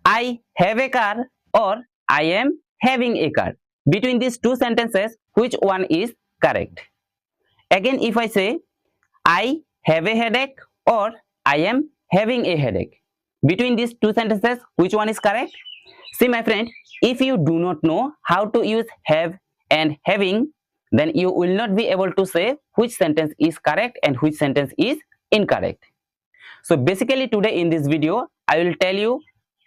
I have a car or I am having a car. Between these two sentences, which one is correct? Again, if I say I have a headache or I am having a headache, between these two sentences, which one is correct? See, my friend, if you do not know how to use have and having, then you will not be able to say which sentence is correct and which sentence is incorrect. So basically today in this video, I will tell you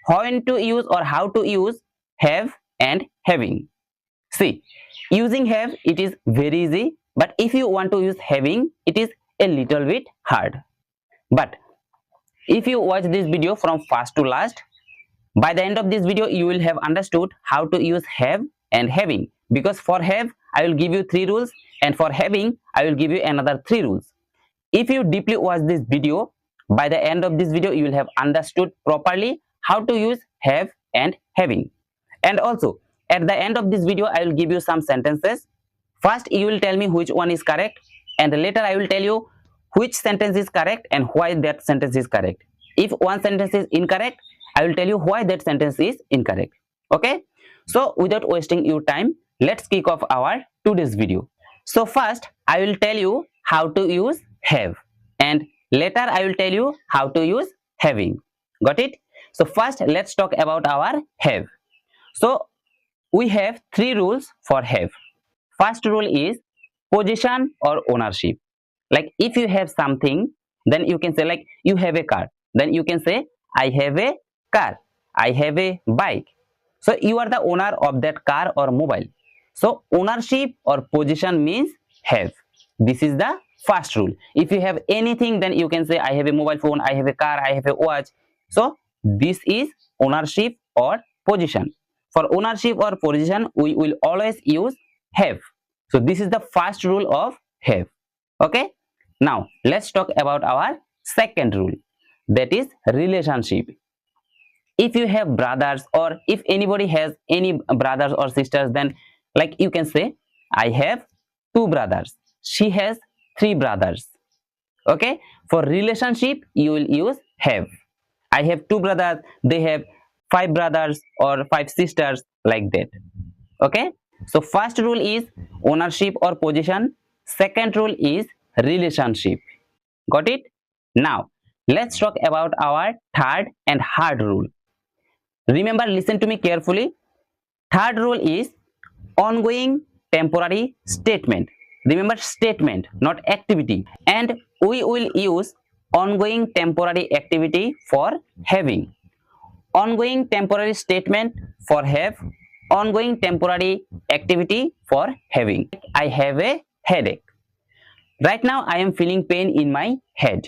when to use or how to use have and having. See, using have, it is very easy, but if you want to use having, it is a little bit hard. But if you watch this video from first to last, by the end of this video you will have understood how to use have and having, because for have I will give you 3 rules and for having I will give you another 3 rules. If you deeply watch this video, by the end of this video you will have understood properly how to use have and having. And also at the end of this video I will give you some sentences. First you will tell me which one is correct, and later I will tell you which sentence is correct and why that sentence is correct. If one sentence is incorrect, I will tell you why that sentence is incorrect. Okay, so without wasting your time, let's kick off our today's video. So first I will tell you how to use have, and later I will tell you how to use having. Got it? So first let's talk about our have. So we have 3 rules for have. First rule is possession or ownership. Like if you have something, then you can say, like you have a car, then you can say I have a car, I have a bike. So you are the owner of that car or mobile. So ownership or possession means have. This is the first rule. If you have anything, then you can say I have a mobile phone, I have a car, I have a watch. So this is ownership or possession. For ownership or possession, we will always use have. So this is the first rule of have. Okay, now let's talk about our second rule, that is relationship. If you have brothers or if anybody has any brothers or sisters, then like you can say I have 2 brothers, she has 3 brothers. Okay, for relationship you will use have. I have 2 brothers, they have 5 brothers or 5 sisters, like that. Okay, so first rule is ownership or possession, second rule is relationship. Got it? Now let's talk about our third and hard rule. Remember, listen to me carefully. Third rule is ongoing temporary statement. Remember, statement, not activity. And we will use ongoing temporary activity for having. Ongoing temporary statement for have, ongoing temporary activity for having. I have a headache. Right now I am feeling pain in my head,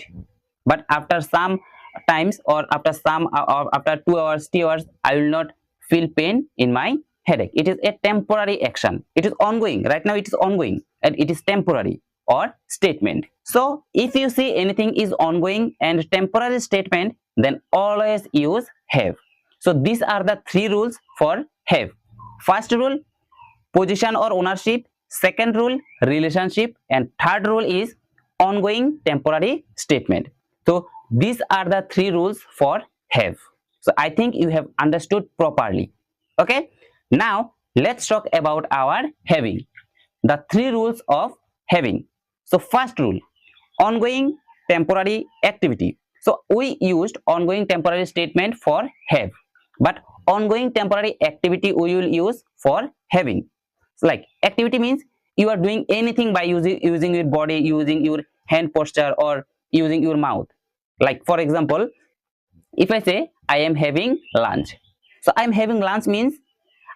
but after some times or after 2 hours, 3 hours, I will not feel pain in my headache. It is a temporary action. It is ongoing. Right now it is ongoing and it is temporary or statement. So if you see anything is ongoing and temporary statement, then always use have. So these are the 3 rules for have. First rule, possession or ownership. Second rule, relationship. And third rule is ongoing temporary statement. So these are the 3 rules for have. So I think you have understood properly. Okay, now let's talk about our having, the 3 rules of having. So first rule, ongoing temporary activity. So we used ongoing temporary statement for have, but ongoing temporary activity we will use for having. So like activity means you are doing anything by using your body, using your hand posture, or using your mouth. Like for example, if I say I am having lunch, so I am having lunch means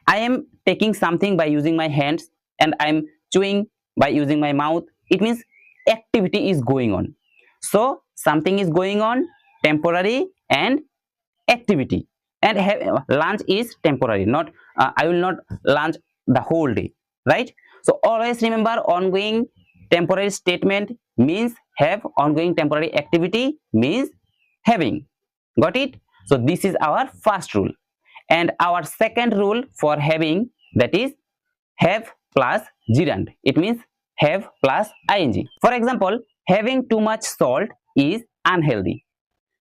I am taking something by using my hands and I am chewing by using my mouth. It means activity is going on. So something is going on, temporary and activity. And lunch is temporary, not I will not lunch the whole day, right? So always remember, ongoing temporary statement means have, ongoing temporary activity means having. Got it? So this is our first rule. And our second rule for having, that is have plus gerund. It means have plus ing. For example, having too much salt is unhealthy.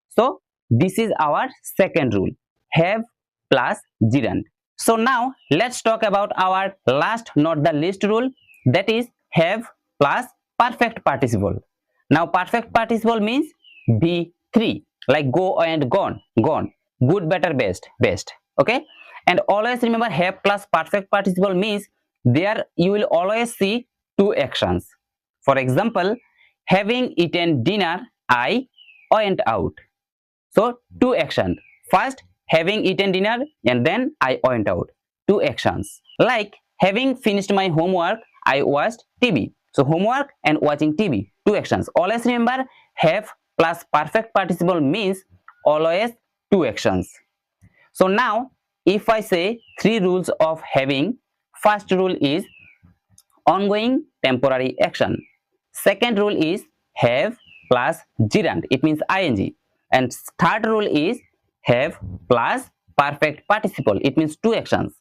So this is our second rule, have plus gerund. So now let's talk about our last not the least rule, that is have plus perfect participle. Now perfect participle means be3, like go and gone, gone, good, better, best, best. Okay, and always remember have plus perfect participle means there you will always see two actions. For example, having eaten dinner, I went out. So two actions. First, having eaten dinner, and then I went out. Two actions. Like having finished my homework, I watched TV. So homework and watching TV. Two actions. Always remember have plus perfect participle means always two actions. So now if I say three rules of having, first rule is ongoing temporary action. Second rule is have plus gerund, it means ing. And third rule is have plus perfect participle, it means two actions.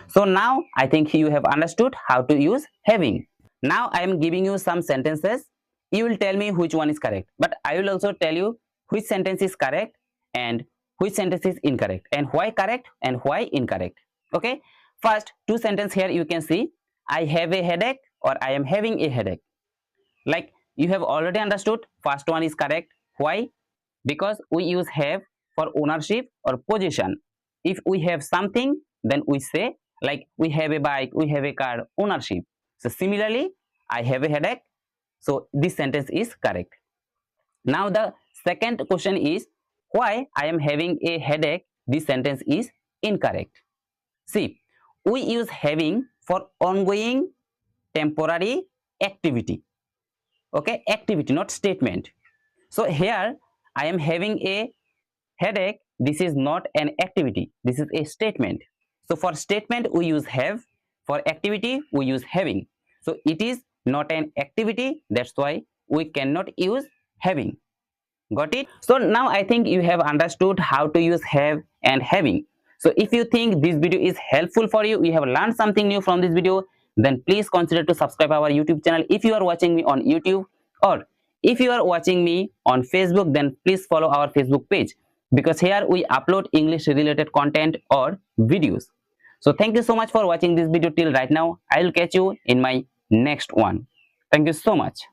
So now I think you have understood how to use having. Now I am giving you some sentences. You will tell me which one is correct, but I will also tell you which sentence is correct and which sentence is incorrect, and why correct and why incorrect. Okay, first two sentences here you can see, I have a headache or I am having a headache. Like you have already understood, first one is correct. Why? Because we use have for ownership or possession. If we have something, then we say like we have a bike, we have a car, ownership. So similarly, I have a headache. So this sentence is correct. Now the second question is why I am having a headache. This sentence is incorrect. See, we use having for ongoing temporary activity. Okay, activity, not statement. So here I am having a headache. This is not an activity, this is a statement. So for statement we use have, for activity we use having. So it is not an activity, that's why we cannot use having. Got it? So now I think you have understood how to use have and having. So if you think this video is helpful for you, you have learned something new from this video, then please consider to subscribe our YouTube channel if you are watching me on YouTube, or if you are watching me on Facebook, then please follow our Facebook page, because here we upload English related content or videos. So thank you so much for watching this video till right now. I will catch you in my next one. Thank you so much.